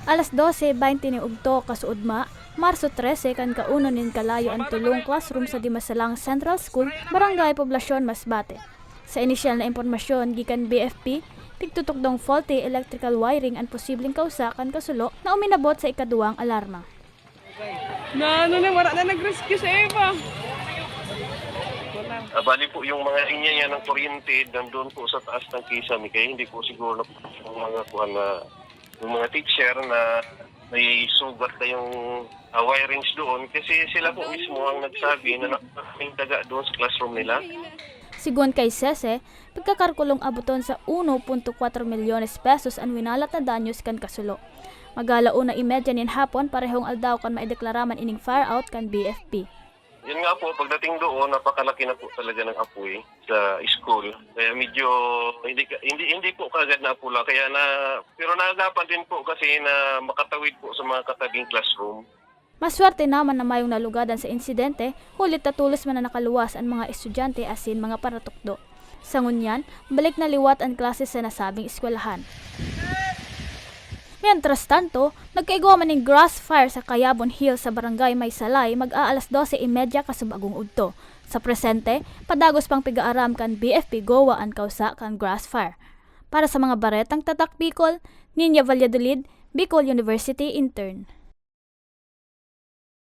Alas 12:20 ni ugto kasuudma, Marso 13 kan kauno nin kalayo ang tulong classroom sa Dimasalang Central School, Barangay Poblasyon, Masbate. Sa inisyal na impormasyon gikan BFP, tigtutok faulty electrical wiring ang posibleng kausa kan kasulo na uminabot sa ikaduwang alarma. Wala na nag-rescue sa Eva. Bali po yung mga linya yan ng kuryente nandun po sa taas ng kisame, kaya hindi po siguro na yung mga yung mga teacher na may sugat na yung wirings doon kasi sila po mismo ang nagsabi na may daga doon sa classroom nila. Sigon kay Sese, pagkakarkulong abuton sa 1.4 milyones pesos ang winalat na danyos kan kasulo. Magalauna imedya nin hapon parehong aldaw kan maideklaraman ining fire out kan BFP. Yun nga po, pagdating doon, napakalaki na po talaga ng apoy sa school. Kaya medyo hindi po kagad na apula. Pero naagapan din po kasi na makatawid po sa mga katabing classroom. Maswerte naman na mayong nalugadan sa insidente, hulit tatulos man na nakaluwas ang mga estudyante asin mga paratukdo. Sa ngunyan, balik na liwat ang klase sa nasabing eskwelahan. Mientras tanto, nagkaigwa man ng grass fire sa Kayabon Hills sa Barangay Maysalay mag-aalas 12:30 kasubagong udto. Sa presente, padagos pang pigaaram kan BFP Goa ang kausa kan grass fire. Para sa mga baretang tatak Bicol, Ninya Valladolid, Bicol University Intern.